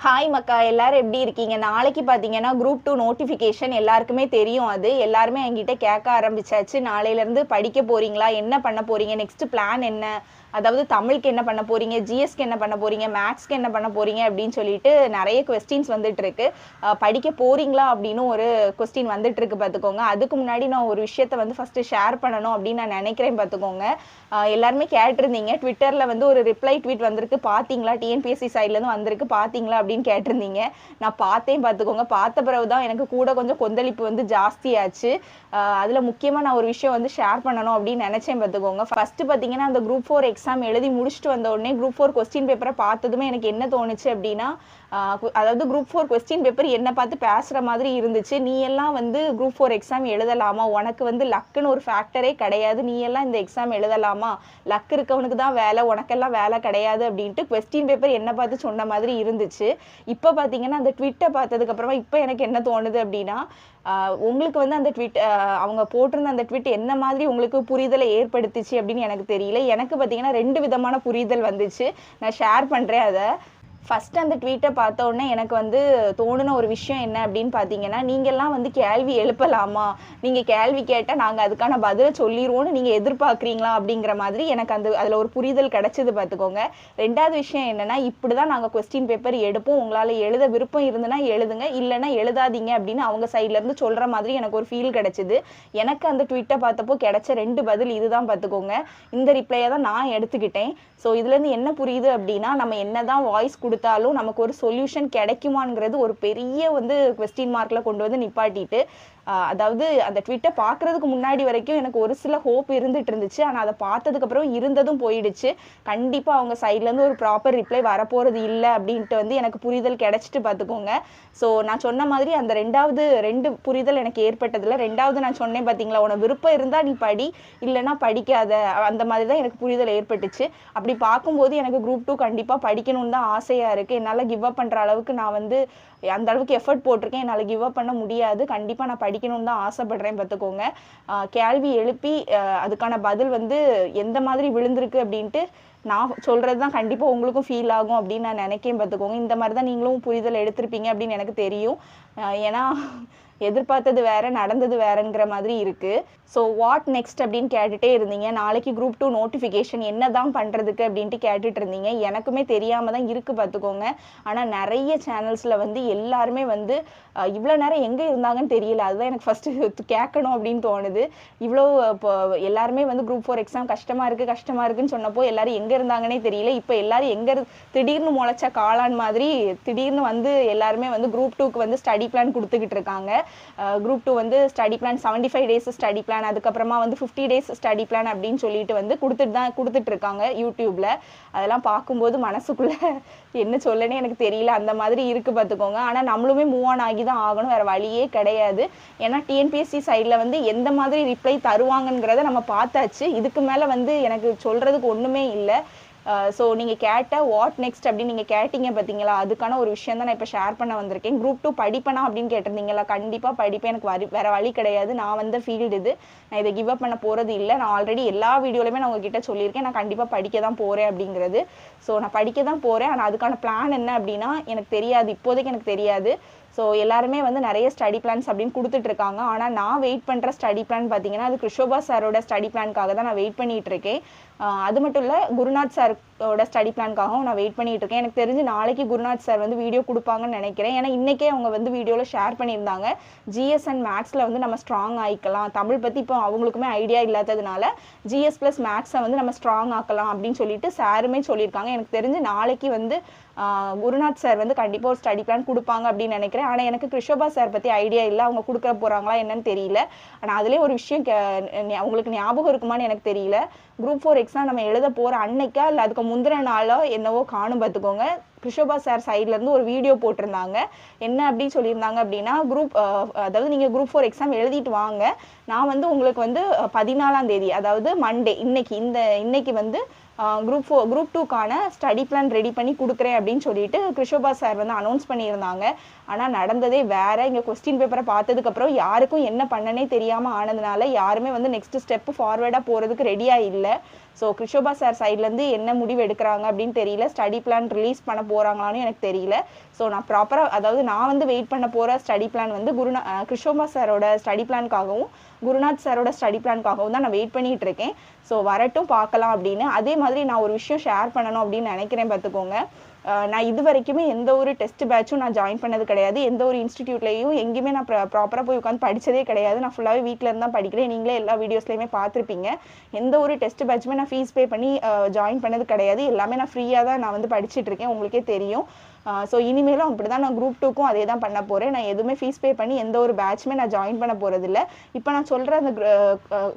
Hi மக்கா, எல்லாரும் எப்படி இருக்கீங்க? நாளைக்கு பார்த்தீங்கன்னா குரூப் 2 நோட்டிஃபிகேஷன் எல்லாருக்குமே தெரியும். அது எல்லாருமே என்கிட்ட கேட்க ஆரம்பிச்சாச்சு. நாளையிலேருந்து படிக்க போறீங்களா? என்ன பண்ண போறீங்க? நெக்ஸ்ட் பிளான் என்ன? அதாவது தமிழுக்கு என்ன பண்ண போறீங்க? ஜிஎஸ்க்கு என்ன பண்ண போறீங்க? மேத்ஸ்க்கு என்ன பண்ண போறீங்க? அப்படின்னு சொல்லிட்டு நிறைய கொஸ்டின்ஸ் வந்துட்டு இருக்கு. படிக்க போறீங்களா அப்படின்னு ஒரு கொஸ்டின் வந்துட்டு இருக்கு பார்த்துக்கோங்க. அதுக்கு முன்னாடி நான் ஒரு விஷயத்த வந்து ஃபர்ஸ்ட் ஷேர் பண்ணணும் அப்படின்னு நான் நினைக்கிறேன் பார்த்துக்கோங்க. எல்லாருமே கேட்டிருந்தீங்க. ட்விட்டரில் வந்து ஒரு ரிப்ளை ட்வீட் வந்திருக்கு, பார்த்தீங்களா? டிஎன்பிஎஸ்சி சைட்லேருந்து வந்திருக்கு, பார்த்தீங்களா அப்படின்னு கேட்டிருந்தீங்க. நான் பார்த்தேன் பார்த்துக்கோங்க. பார்த்த பிறகு தான் எனக்கு கூட கொஞ்சம் கொந்தளிப்பு வந்து ஜாஸ்தியாச்சு. அதில் முக்கியமாக நான் ஒரு விஷயம் வந்து ஷேர் பண்ணணும் அப்படின்னு நினச்சேன் பார்த்துக்கோங்க. ஃபஸ்ட்டு பார்த்தீங்கன்னா அந்த குரூப் 4 எக்ஸாம் எழுதி முடிச்சுட்டு வந்த உடனே குரூப் 4 கொஸ்டின் பேப்பரை பார்த்ததுமே எனக்கு என்ன தோணுச்சு அப்படின்னா, அதாவது குரூப் 4 கொஸ்டின் பேப்பர் என்னை பார்த்து பேசுகிற மாதிரி இருந்துச்சு. நீ எல்லாம் வந்து குரூப் 4 எக்ஸாம் எழுதலாமா? உனக்கு வந்து லக்குன்னு ஒரு ஃபேக்டரே கிடையாது. நீ எல்லாம் இந்த எக்ஸாம் எழுதலாமா? லக் இருக்கவனுக்கு தான் வேலை, உனக்கெல்லாம் வேலை கிடையாது அப்படின்ட்டு கொஸ்டின் பேப்பர் என்னை பார்த்து சொன்ன மாதிரி இருந்துச்சு. இப்போ பார்த்தீங்கன்னா அந்த ட்விட்டை பார்த்ததுக்கப்புறமா இப்போ எனக்கு என்ன தோணுது அப்படின்னா, உங்களுக்கு வந்து அந்த ட்வீட் அவங்க போட்டிருந்த அந்த ட்வீட் என்ன மாதிரி உங்களுக்கு புரிதலை ஏற்படுத்துச்சு அப்படின்னு எனக்கு தெரியல. எனக்கு பார்த்தீங்கன்னா 2 விதமான புரிதல் வந்துச்சு. நான் ஷேர் பண்ணுறேன் அதை. ஃபஸ்ட்டு அந்த ட்வீட்டை பார்த்த உடனே எனக்கு வந்து தோணுன ஒரு விஷயம் என்ன அப்படின்னு பார்த்தீங்கன்னா, நீங்கள்லாம் வந்து கேள்வி எழுப்பலாமா? நீங்கள் கேள்வி கேட்டால் நாங்கள் அதுக்கான பதிலை சொல்லிடுவோன்னு நீங்கள் எதிர்பார்க்குறீங்களா? அப்படிங்கிற மாதிரி எனக்கு அதில் ஒரு புரிதல் கிடச்சிது பார்த்துக்கோங்க. 2வது விஷயம் என்னென்னா, இப்படி தான் நாங்கள் கொஸ்டின் பேப்பர் எடுப்போம், உங்களால் எழுத விருப்பம் இருந்துன்னா எழுதுங்க, இல்லைன்னா எழுதாதீங்க அப்படின்னு அவங்க சைட்லேருந்து சொல்கிற மாதிரி எனக்கு ஒரு ஃபீல் கிடச்சிது. எனக்கு அந்த ட்வீட்டை பார்த்தப்போ கிடைச்ச 2 பதில் இதுதான் பார்த்துக்கோங்க. இந்த ரிப்ளையை தான் நான் எடுத்துக்கிட்டேன். ஸோ இதுலேருந்து என்ன புரியுது அப்படின்னா, நம்ம என்ன தான் வாய்ஸ் கொடுத்தாலும் நமக்கு ஒரு சொல்யூஷன் கிடைக்குமாங்கிறது ஒரு பெரிய வந்து கொஸ்டின் மார்க்கில் கொண்டு வந்து நிப்பாட்டிட்டு, அதாவது அந்த ட்விட்டை பார்க்குறதுக்கு முன்னாடி வரைக்கும் எனக்கு ஒரு சில ஹோப் இருந்துட்டு இருந்துச்சு. ஆனால் அதை பார்த்ததுக்கப்புறம் இருந்ததும் போயிடுச்சு. கண்டிப்பாக அவங்க சைட்லேருந்து ஒரு ப்ராப்பர் ரிப்ளை வரப்போகிறது இல்லை அப்படின்ட்டு வந்து எனக்கு புரிதல் கிடச்சிட்டு பார்த்துக்கோங்க. ஸோ நான் சொன்ன மாதிரி அந்த 2 புரிதல் எனக்கு ஏற்பட்டதில்லை. 2வது நான் சொன்னேன் பார்த்தீங்களா, உனக்கு விருப்பம் இருந்தால் நீ படி, இல்லைன்னா படிக்காத, அந்த மாதிரி தான் எனக்கு புரிதல் ஏற்பட்டுச்சு. அப்படி பார்க்கும்போது எனக்கு குரூப் 2 கண்டிப்பாக படிக்கணும்னு தான் ஆசையாக இருக்குது. என்னால் கிவ் அப் பண்ணுற அளவுக்கு நான் வந்து அந்த அளவுக்கு எஃபர்ட் போட்டிருக்கேன். என்னால் கிவ் அப் பண்ண முடியாது. கண்டிப்பாக நான் படிக்கணும்னு தான் ஆசைப்படுறேன் பார்த்துக்கோங்க. கேள்வி எழுப்பி அதுக்கான பதில் வந்து எந்த மாதிரி விழுந்திருக்கு அப்படின்ட்டு நான் சொல்கிறது தான் கண்டிப்பாக உங்களுக்கும் ஃபீல் ஆகும் அப்படின்னு நான் நினைக்கிறேன் பார்த்துக்கோங்க. இந்த மாதிரி தான் நீங்களும் புரிதல் எடுத்திருப்பீங்க அப்படின்னு எனக்கு தெரியும். ஏன்னா எதிர்பார்த்தது வேற, நடந்தது வேறங்கிற மாதிரி இருக்குது. ஸோ வாட் நெக்ஸ்ட் அப்படின்னு கேட்டுகிட்டே இருந்தீங்க. நாளைக்கு குரூப் 2 நோட்டிஃபிகேஷன் என்ன தான் பண்ணுறதுக்கு அப்படின்ட்டு கேட்டுட்டு இருந்தீங்க. எனக்குமே தெரியாமல் தான் இருக்குது பார்த்துக்கோங்க. ஆனால் நிறைய சேனல்ஸில் வந்து எல்லாருமே வந்து இவ்வளோ நேரம் எங்கே இருந்தாங்கன்னு தெரியல. அதுதான் எனக்கு ஃபஸ்ட்டு கேட்கணும் அப்படின்னு தோணுது. இவ்வளோ இப்போ எல்லாருமே வந்து குரூப் 4 எக்ஸாம் கஷ்டமாக இருக்குன்னு சொன்னப்போ எல்லாரும் எங்கே இருந்தாங்கன்னே தெரியல. இப்போ எல்லாரும் திடீர்னு முளைச்ச காளான் மாதிரி திடீர்னு வந்து எல்லாருமே வந்து குரூப் 2க்கு வந்து ஸ்டடி பிளான் கொடுத்துக்கிட்டு இருக்காங்க. குரூப் 2 வந்து study plan 75 days study plan, அதுக்கப்புறமா வந்து 50 டேஸ் ஸ்டடி பிளான் அப்படின்னு சொல்லிட்டு வந்து கொடுத்துட்டு இருக்காங்க யூடியூப்ல. அதெல்லாம் பார்க்கும்போது மனசுக்குள்ள என்ன சொல்லனே எனக்கு தெரியல, அந்த மாதிரி இருக்கு பார்த்துக்கோங்க. ஆனால் நம்மளுமே மூவ் ஆன் ஆகி தான் ஆகணும், வேற வழியே கிடையாது. ஏன்னா டிஎன்பிஎஸ்சி சைடில் வந்து எந்த மாதிரி ரிப்ளை தருவாங்கங்கிறத நம்ம பார்த்தாச்சு. இதுக்கு மேலே வந்து எனக்கு சொல்றதுக்கு ஒன்றுமே இல்லை. ஸோ நீங்கள் கேட்ட வாட் நெக்ஸ்ட் அப்படின்னு நீங்கள் கேட்டீங்க பார்த்தீங்களா, அதுக்கான ஒரு விஷயம் தான் நான் இப்போ ஷேர் பண்ண வந்திருக்கேன். குரூப் 2 படிப்பேனா அப்படின்னு கேட்டிருந்தீங்களா, கண்டிப்பாக படிப்பேன். எனக்கு வேறு வழி கிடையாது. நான் வந்த ஃபீல்டு இது. நான் இதை கிவ் அப் பண்ண போகிறது இல்லை. நான் ஆல்ரெடி எல்லா வீடியோலையுமே நான் உங்ககிட்ட சொல்லியிருக்கேன், நான் கண்டிப்பாக படிக்க தான் போகிறேன் அப்படிங்கிறது. ஸோ நான் படிக்க தான் போகிறேன். ஆனால் அதுக்கான பிளான் என்ன அப்படின்னா எனக்கு தெரியாது, இப்போதைக்கு எனக்கு தெரியாது. ஸோ எல்லாருமே வந்து நிறைய ஸ்டடி பிளான்ஸ் அப்படின்னு கொடுத்துட்ருக்காங்க. ஆனால் நான் வெயிட் பண்ணுற ஸ்டடி பிளான் பார்த்தீங்கன்னா, அது கிருஷோபா சாரோட ஸ்டடி பிளான்காக தான் நான் வெயிட் பண்ணிகிட்டு இருக்கேன். அது மட்டும் இல்லை, குருநாத் சாரோட ஸ்டடி பிளான்காகவும் நான் வெயிட் பண்ணிகிட்டு இருக்கேன். எனக்கு தெரிஞ்சு நாளைக்கு குருநாத் சார் வந்து வீடியோ கொடுப்பாங்கன்னு நினைக்கிறேன். ஏன்னா இன்றைக்கே அவங்க வந்து வீடியோவில் ஷேர் பண்ணியிருந்தாங்க, ஜிஎஸ் அண்ட் மேத்ஸில் வந்து நம்ம ஸ்ட்ராங் ஆகிக்கலாம். தமிழ் பற்றி இப்போ அவங்களுக்குமே ஐடியா இல்லாததுனால ஜிஎஸ் ப்ளஸ் மேத்ஸை வந்து நம்ம ஸ்ட்ராங் ஆக்கலாம் அப்படின்னு சொல்லிட்டு சாருமே சொல்லியிருக்காங்க. எனக்கு தெரிஞ்சு நாளைக்கு வந்து குருநாத் சார் வந்து கண்டிப்பாக ஒரு ஸ்டடி பிளான் கொடுப்பாங்க அப்படின்னு நினைக்கிறேன். ஆனால் எனக்கு கிருஷோபா சார் பற்றி ஐடியா இல்லை, அவங்க கொடுக்க போகிறாங்களா என்னன்னு தெரியல. ஆனால் அதிலே ஒரு விஷயம் உங்களுக்கு ஞாபகம் இருக்குமான்னு எனக்கு தெரியல. குரூப் 4 எக்ஸாம் நம்ம எழுத போகிற அன்னைக்கா இல்லை அதுக்கு முந்தின நாளோ என்னவோ காணும் பார்த்துக்கோங்க, கிருஷோபா சார் சைட்லேருந்து ஒரு வீடியோ போட்டிருந்தாங்க. என்ன அப்படின்னு சொல்லியிருந்தாங்க அப்படின்னா, அதாவது நீங்கள் குரூப் 4 எக்ஸாம் எழுதிட்டு வாங்க, நான் வந்து உங்களுக்கு வந்து 14ஆம் தேதி, அதாவது மண்டே, இன்னைக்கு வந்து குரூப் 2க்கான ஸ்டடி பிளான் ரெடி பண்ணி கொடுக்குறேன் அப்படின்னு சொல்லிட்டு கிருஷோபா சார் வந்து அனௌன்ஸ் பண்ணியிருந்தாங்க. ஆனால் நடந்ததே வேற. இங்கே கொஸ்டின் பேப்பரை பார்த்ததுக்கப்புறம் யாருக்கும் என்ன பண்ணனே தெரியாமல் ஆனதுனால யாருமே வந்து நெக்ஸ்ட் ஸ்டெப்பு ஃபார்வேர்டாக போகிறதுக்கு ரெடியாக இல்லை. ஸோ கிருஷோபா சார் சைட்லேருந்து என்ன முடிவு எடுக்கிறாங்க அப்படின்னு தெரியல. ஸ்டடி பிளான் ரிலீஸ் பண்ண போகிறாங்களான்னு எனக்கு தெரியல. ஸோ நான் ப்ராப்பராக, அதாவது நான் வந்து வெயிட் பண்ண போகிற ஸ்டடி பிளான் வந்து கிருஷோபா சாரோட ஸ்டடி பிளான்காகவும் குருநாத் சாரோட ஸ்டடி பிளான்காகவும் தான் நான் வெயிட் பண்ணிகிட்டு இருக்கேன். ஸோ வரட்டும் பார்க்கலாம் அப்படின்னு. அதே மாதிரி நான் ஒரு விஷயம் ஷேர் பண்ணணும் அப்படின்னு நினைக்கிறேன், பார்த்துக்கோங்க. நான் இது வரைக்குமே எந்த ஒரு டெஸ்ட் பேட்சும் நான் ஜாயின் பண்ணது கிடையாது. எந்த ஒரு இன்ஸ்டிடியூட்லேயும் எங்கேயுமே நான் ப்ராப்பராக போய் உட்காந்து படித்ததே கிடையாது. நான் ஃபுல்லாகவே வீட்டில் இருந்து தான் படிக்கிறேன். நீங்களே எல்லா வீடியோஸ்லையுமே பார்த்துருப்பீங்க. எந்த ஒரு டெஸ்ட் பேட்சுமே நான் ஃபீஸ் பே பண்ணி ஜாயின் பண்ணது கிடையாது. எல்லாமே நான் ஃப்ரீயாக தான் நான் வந்து படிச்சுட்டு இருக்கேன், உங்களுக்கே தெரியும். ஸோ இனிமேலும் அப்படி தான் நான் குரூப் 2க்கும் அதே தான் பண்ண போகிறேன். நான் எதுவுமே ஃபீஸ் பே பண்ணி எந்த ஒரு பேட்சுமே நான் ஜாயின் பண்ண போகிறதில்ல. இப்போ நான் சொல்கிற அந்த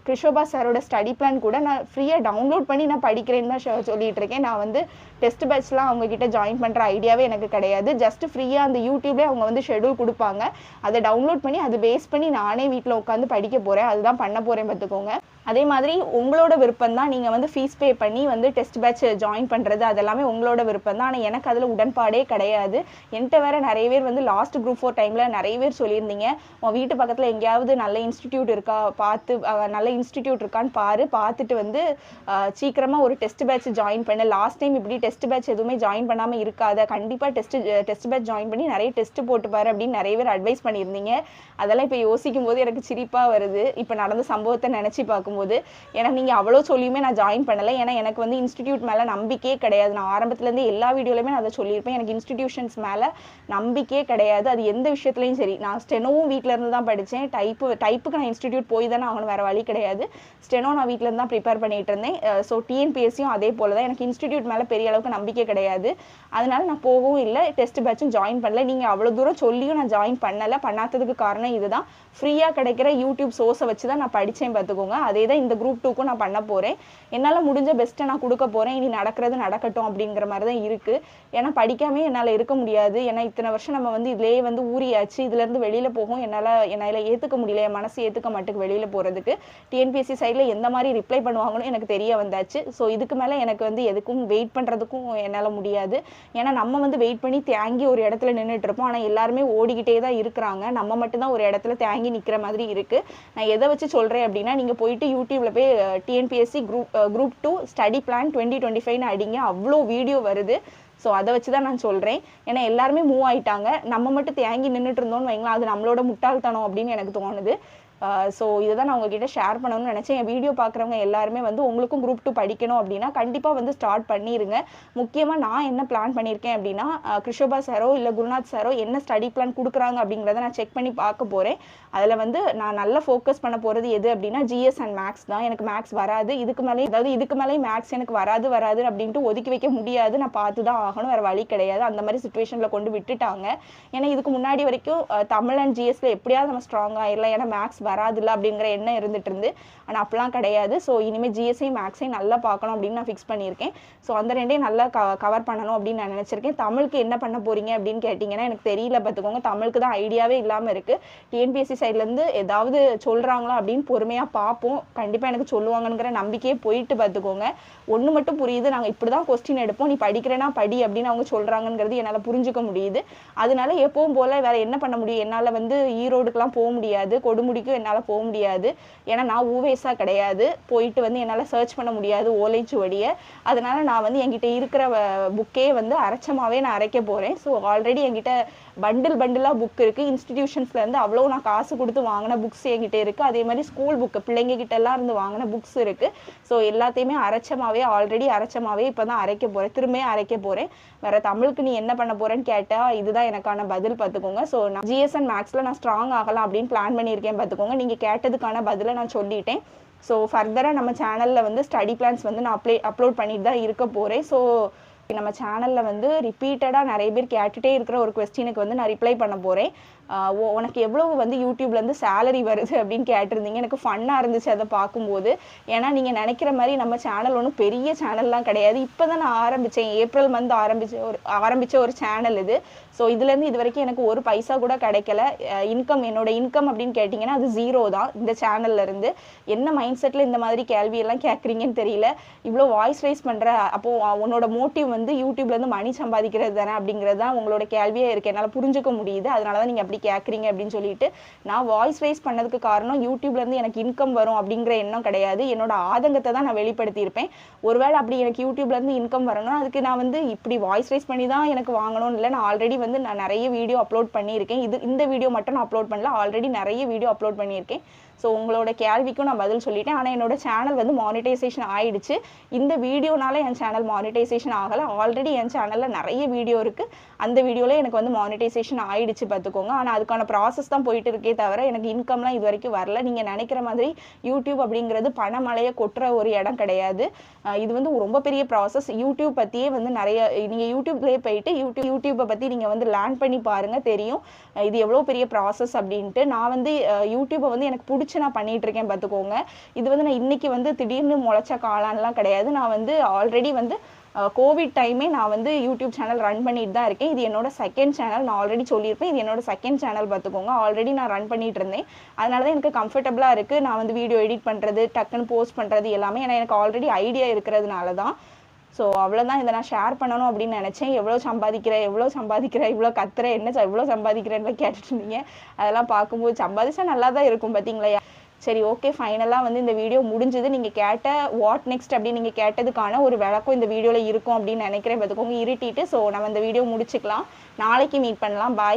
கிருஷோபா சாரோட ஸ்டடி பிளான் கூட நான் ஃப்ரீயாக டவுன்லோட் பண்ணி நான் படிக்கிறேன்னு தான் சொல்லிட்டு இருக்கேன். நான் வந்து டெஸ்ட் பேட்ச்லாம் அவங்கக்கிட்ட ஜாயின் பண்ணுற ஐடியாவே எனக்கு கிடையாது. ஜஸ்ட் ஃப்ரீயாக அந்த யூடியூப்லேயே அவங்க வந்து ஷெடியூல் கொடுப்பாங்க. அதை டவுன்லோட் பண்ணி அதை பேஸ் பண்ணி நானே வீட்டில் உட்காந்து படிக்க போகிறேன். அதுதான் பண்ண போகிறேன், பார்த்துக்கோங்க. அதே மாதிரி உங்களோட விருப்பம் தான். நீங்கள் வந்து ஃபீஸ் பே பண்ணி வந்து டெஸ்ட் பேட்ச் ஜாயின் பண்ணுறது அதெல்லாமே உங்களோட விருப்பம் தான். ஆனால் எனக்கு அதில் உடன்பாடே கிடையாது. என்கிட்ட வேறு நிறைய பேர் வந்து லாஸ்ட் குரூப் 4 டைமில் நிறைய பேர் சொல்லியிருந்தீங்க, உன் வீட்டு பக்கத்தில் எங்கேயாவது நல்ல இன்ஸ்டிடியூட் இருக்கா பார்த்து, நல்ல இன்ஸ்டிடியூட் இருக்கான்னு பார்த்துட்டு வந்து சீக்கிரமாக ஒரு டெஸ்ட் பேட்ச் ஜாயின் பண்ணு. லாஸ்ட் டைம் இப்படி டெஸ்ட் பேட்ச் எதுவுமே ஜாயின் பண்ணாமல் இருக்காத, கண்டிப்பாக டெஸ்ட் பேட்ச் ஜாயின் பண்ணி நிறைய டெஸ்ட் போட்டு பாரு அப்படின்னு நிறைய பேர் அட்வைஸ் பண்ணியிருந்தீங்க. அதெல்லாம் இப்போ யோசிக்கும் போது எனக்கு சிரிப்பாக வருது, இப்போ நடந்த சம்பவத்தை நினச்சி பார்க்கும்போது. ஏன்னா நீங்கள் அவ்வளோ சொல்லியுமே நான் ஜாயின் பண்ணலை. ஏன்னா எனக்கு வந்து இன்ஸ்டிடியூட் மேலே நம்பிக்கையே கிடையாது. நான் ஆரம்பத்துலேருந்து எல்லா வீடியோலையுமே நான் அதை சொல்லியிருப்பேன். எனக்கு இன்ஸ்டிடியூஷன்ஸ் மேலே நம்பிக்கையே கிடையாது. அது எந்த விஷயத்துலையும் சரி. நான் ஸ்டெனோவும் வீட்டில் இருந்து தான் படித்தேன். டைப்புக்கு நான் இன்ஸ்டிடியூட் போய் தானே ஆகணும், வேறு வழி கிடையாது. ஸ்டெனோ நான் வீட்டில் இருந்து தான் ப்ரிப்பேர் பண்ணிகிட்டு இருந்தேன். ஸோ டிஎன்பிஎஸ்சியும் அதே போல் தான். எனக்கு இன்ஸ்டிடியூட் மேலே பெரிய அளவுக்கு நம்பிக்கை கிடையாது. அதனால நான் போகவும் இல்லை, டெஸ்ட் பேட்சும் ஜாயின் பண்ணல. நீங்கள் அவ்வளோ தூரம் சொல்லியும் நான் ஜாயின் பண்ணாததுக்கு காரணம் இதுதான். ஃப்ரீயாக கிடைக்கிற யூடியூப் சோர்ஸை வச்சு தான் நான் படித்தேன், பார்த்துக்கோங்க. அதே தான் இந்த குரூப் 2க்கும் நான் பண்ண போகிறேன். என்னால் முடிஞ்ச பெஸ்ட்டை நான் கொடுக்க போகிறேன். இனி நடக்கிறது நடக்கட்டும் அப்படிங்கிற மாதிரி தான் இருக்குது. ஏன்னா படிக்காமே என்னால் இருக்க முடியாது. ஏன்னா இத்தனை வருஷம் நம்ம வந்து இதிலேயே வந்து ஊறியாச்சு. இதுலேருந்து வெளியில் போகும் என்னால் ஏற்றுக்க முடியல. என் மனசு ஏற்றுக்க மாட்டுக்கு வெளியில் போகிறதுக்கு. டிஎன்பிஎஸ்சி சைடில் எந்த மாதிரி ரிப்ளை பண்ணுவாங்கன்னு எனக்கு தெரிய வந்தாச்சு. ஸோ இதுக்கு மேலே எனக்கு வந்து எதுக்கும் வெயிட் பண்ணுறதுக்கும் என்னால் முடியாது. ஏன்னா நம்ம வந்து வெயிட் பண்ணி தேங்கி ஒரு இடத்துல நின்றுட்டு இருப்போம். ஆனால் எல்லாருமே ஓடிக்கிட்டே தான் இருக்கிறாங்க. நம்ம மட்டும்தான் ஒரு இடத்துல தேங்கி நிற்கிற மாதிரி இருக்குது. நான் எதை வச்சு சொல்கிறேன் அப்படின்னா, நீங்கள் போயிட்டு யூடியூப்ல போய் டிஎன்பிஎஸ்சி குரூப் 2 ஸ்டடி பிளான் 2025 அடிங்க, அவ்வளோ வீடியோ வருது. ஸோ அதை வச்சு தான் நான் சொல்கிறேன். ஏன்னா எல்லாருமே மூவ் ஆகிட்டாங்க, நம்ம மட்டும் தேங்கி நின்றுட்டு இருந்தோம்னு வைங்களேன், அது நம்மளோட முட்டாள்தனம் அப்படின்னு எனக்கு தோணுது. ஸோ இதை தான் நான் உங்ககிட்ட ஷேர் பண்ணணும்னு நினச்சேன். என் வீடியோ பார்க்குறவங்க எல்லாருமே வந்து உங்களுக்கும் குரூப் 2 படிக்கணும் அப்படின்னா கண்டிப்பாக வந்து ஸ்டார்ட் பண்ணிடுங்க. முக்கியமாக நான் என்ன பிளான் பண்ணியிருக்கேன் அப்படின்னா, கிருஷோபா சாரோ இல்லை குருநாத் சாரோ என்ன ஸ்டடி பிளான் கொடுக்குறாங்க அப்படிங்கிறத நான் செக் பண்ணி பார்க்க போகிறேன். அதில் வந்து நான் நல்லா ஃபோக்கஸ் பண்ண போகிறது எது அப்படின்னா ஜிஎஸ் அண்ட் மேக்ஸ் தான். எனக்கு மேக்ஸ் வராது. இதுக்கு மேலேயும் மேக்ஸ் எனக்கு வராது அப்படின்ட்டு ஒதுக்கி வைக்க முடியாது. நான் பார்த்து தான் ஆகணும், வேறு வழி கிடையாது. அந்த மாதிரி சுச்சுவேஷனில் கொண்டு விட்டுட்டாங்க. ஏன்னா இதுக்கு முன்னாடி வரைக்கும் தமிழ் அண்ட் ஜிஎஸ்ல எப்படியாவது நம்ம ஸ்ட்ராங் ஆயிடலாம், ஏன்னா மேக்ஸ் வராதுல்ல அப்படிங்கிற எண்ணம் இருந்துட்டு இருந்து. ஆனால் அப்படிலாம் கிடையாது. ஸோ இனிமேல் ஜிஎஸ்ஐ மேக்ஸையும் நல்லா பார்க்கணும் அப்படின்னு நான் ஃபிக்ஸ் பண்ணியிருக்கேன். ஸோ அந்த ரெண்டையும் நல்லா கவர் பண்ணணும் அப்படின்னு நான் நினச்சிருக்கேன். தமிழுக்கு என்ன பண்ண போகிறீங்க அப்படின்னு கேட்டிங்கன்னா எனக்கு தெரியல, பார்த்துக்கோங்க. தமிழுக்கு தான் ஐடியாவே இல்லாமல் இருக்குது. டிஎன்பிஎஸ்சி சைட்லேருந்து ஏதாவது சொல்கிறாங்களா அப்படின்னு பொறுமையாக பார்ப்போம். கண்டிப்பாக எனக்கு சொல்லுவாங்கங்கிற நம்பிக்கையே போயிட்டு, பார்த்துக்கோங்க. ஒன்று மட்டும் புரியுது, நாங்கள் இப்படி தான் கொஸ்டின் எடுப்போம், நீ படிக்கிறேன்னா படி அப்படின்னு அவங்க சொல்கிறாங்கங்கிறது என்னால் புரிஞ்சுக்க முடியுது. அதனால எப்பவும் போல் வேறு என்ன பண்ண முடியும், என்னால் வந்து ஈரோடுக்கெலாம் போக முடியாது, கொடுமுடிக்கும் என்னால் போக முடியாது. ஏன்னா நான் ஊவேஸாக கிடையாது, போயிட்டு வந்து என்னால் சர்ச் பண்ண முடியாது ஓலைச்சுவடியை. அதனால நான் வந்து என்கிட்ட இருக்கிற புக்கே வந்து அரைச்சமாகவே நான் அரைக்க போகிறேன். ஸோ ஆல்ரெடி என்கிட்ட பண்டிலாக புக் இருக்குது. இன்ஸ்டிடியூஷன்ஸ்லேருந்து அவ்வளோ நான் காசு கொடுத்து வாங்கின புக்ஸ் என்கிட்ட இருக்குது. அதே மாதிரி ஸ்கூல் புக்கு பிள்ளைங்ககிட்டலாம் இருந்து வாங்கின புக்ஸ் இருக்குது. ஸோ எல்லாத்தையுமே ஆல்ரெடி அரைச்சமாகவே இப்போ தான் அரைக்க போகிறேன், திரும்பியும் அரைக்க போகிறேன். வேறு தமிழுக்கு நீ என்ன பண்ண போகிறேன்னு கேட்டால் இதுதான் எனக்கான பதில், பார்த்துக்கோங்க. ஸோ நான் ஜிஎஸ் அண்ட் மேக்ஸில் நான் ஸ்ட்ராங் ஆகலாம் அப்படின்னு பிளான் பண்ணியிருக்கேன், பார்த்துக்கோங்க. நீங்கள் கேட்டதுக்கான பதிலை நான் சொல்லிட்டேன். ஸோ ஃபர்தராக நம்ம சேனலில் வந்து ஸ்டடி பிளான்ஸ் வந்து நான் அப்லோட் பண்ணிட்டு தான் இருக்க போகிறேன். ஸோ நம்ம சேனல்ல வந்து ரிப்பீட்டடா நிறைய பேர் கேட்டுட்டே இருக்கிற ஒரு கொஸ்டினுக்கு வந்து நான் ரிப்ளை பண்ண போறேன். உனக்கு எவ்வளவு வந்து யூடியூப்ல இருந்து சேலரி வருது அப்படின்னு கேட்டிருந்தீங்க. எனக்கு ஃபன்னா இருந்துச்சு அதை பார்க்கும்போது. ஏன்னா நீங்க நினைக்கிற மாதிரி நம்ம சேனல் ஒன்றும் பெரிய சேனல்லாம் கிடையாது. இப்பதான் நான் ஆரம்பிச்சேன். ஏப்ரல் மந்த் ஆரம்பிச்ச ஒரு சேனல் இது. ஸோ இதுலேருந்து இது வரைக்கும் எனக்கு ஒரு பைசா கூட கிடைக்கல. என்னோட இன்கம் அப்படின்னு கேட்டிங்கன்னா அது 0 தான் இந்த சேனல்ல இருந்து. என்ன மைண்ட் செட்டில் இந்த மாதிரி கேள்வியெல்லாம் கேட்குறீங்கன்னு தெரியல. இவ்வளோ வாய்ஸ் ரைஸ் பண்ணுற அப்போ உன்னோட மோட்டிவ் வந்து யூடியூப்லேருந்து மணி சம்பாதிக்கிறது தானே அப்படிங்கிறது தான் உங்களோட கேள்வியே இருக்குது. என்னால் புரிஞ்சுக்க முடியுது. அதனால தான் நீங்கள் அப்படி கேட்குறீங்க அப்படின்னு சொல்லிட்டு நான் வாய்ஸ் ரைஸ் பண்ணதுக்கு காரணம் யூடியூப்லேருந்து எனக்கு இன்கம் வரும் அப்படிங்கிற எண்ணம் கிடையாது. என்னோட ஆதங்கத்தை தான் நான் வெளிப்படுத்தியிருப்பேன். ஒருவேளை அப்படி எனக்கு யூடியூப்லேருந்து இன்கம் வரணும்னா அதுக்கு நான் வந்து இப்படி வாய்ஸ் ரைஸ் பண்ணி தான் எனக்கு வாங்கணும்னு இல்லை. நான் ஆல்ரெடி வந்து நான் நிறைய வீடியோ அப்லோட் பண்ணியிருக்கேன். இந்த வீடியோ மட்டும் நான் அப்லோட் பண்ணல, ஆல்ரெடி நிறைய வீடியோ அப்லோட் பண்ணியிருக்கேன். ஸோ உங்களோட கேள்விக்கும் நான் பதில் சொல்லிட்டேன். ஆனால் என்னோட சேனல் வந்து மானிட்டைசேஷன் ஆயிடுச்சு. இந்த வீடியோனால என் சேனல் மானிட்டைசேஷன் ஆகலை. ஆல்ரெடி என் சேனலில் நிறைய வீடியோ இருக்குது. அந்த வீடியோவில் எனக்கு வந்து மானிட்டைசேஷன் ஆயிடுச்சு பார்த்துக்கோங்க. ஆனால் அதுக்கான ப்ராசஸ் தான் போயிட்டு இருக்கே தவிர எனக்கு இன்கம்லாம் இது வரைக்கும் வரல. நீங்கள் நினைக்கிற மாதிரி யூடியூப் அப்படிங்கிறது பணமழையை கொட்டுற ஒரு இடம் கிடையாது. இது வந்து ரொம்ப பெரிய ப்ராசஸ். யூடியூப் பற்றியே வந்து நிறைய நீங்கள் யூடியூப்லேயே போயிட்டு யூடியூப்பை பற்றி நீங்கள் வந்து லேர்ன் பண்ணி பாருங்கள், தெரியும் இது எவ்வளோ பெரிய ப்ராசஸ் அப்படின்ட்டு. நான் வந்து யூடியூப்பை வந்து எனக்கு பிடிச்சி நான் பண்ணிட்டு இருக்கேன் பார்த்துக்கோங்க. இது வந்து நான் இன்னைக்கு வந்து திடீர்னு முளைச்ச காளான்லாம் கிடையாது. நான் வந்து ஆல்ரெடி வந்து கோவிட் டைமே நான் வந்து யூடியூப் சேனல் ரன் பண்ணிட்டு தான் இருக்கேன். இது என்னோட செகண்ட் சேனல். நான் ஆல்ரெடி சொல்லியிருப்பேன், இது என்னோட செகண்ட் சேனல் பார்த்துக்கோங்க. ஆல்ரெடி நான் ரன் பண்ணிட்டு இருந்தேன். அதனால தான் எனக்கு கம்ஃபர்டபுளாக இருக்குது. நான் வந்து வீடியோ எடிட் பண்ணுறது, டக்குன்னு போஸ்ட் பண்ணுறது எல்லாமே ஏன்னா எனக்கு ஆல்ரெடி ஐடியா இருக்கிறதுனால தான். ஸோ அவ்வளோதான், இதை நான் ஷேர் பண்ணணும் அப்படின்னு நினச்சேன். எவ்வளோ சம்பாதிக்கிறேன் இவ்வளோ கத்துறேன், எவ்வளோ சம்பாதிக்கிறேன்னு கேட்டுட்டு இருந்தீங்க. அதெல்லாம் பார்க்கும்போது சம்பாதிச்சா நல்லா தான் இருக்கும் பார்த்தீங்களா. சரி, ஓகே, ஃபைனலாக வந்து இந்த வீடியோ முடிஞ்சது. நீங்கள் கேட்ட வாட் நெக்ஸ்ட் அப்படின்னு நீங்கள் கேட்டதுக்கான ஒரு விளக்கம் இந்த வீடியோவில் இருக்கும் அப்படின்னு நினைக்கிறேன் பார்த்துக்கோங்க. இருட்டிட்டு ஸோ நம்ம இந்த வீடியோ முடிச்சுக்கலாம். நாளைக்கு மீட் பண்ணலாம். பாய்.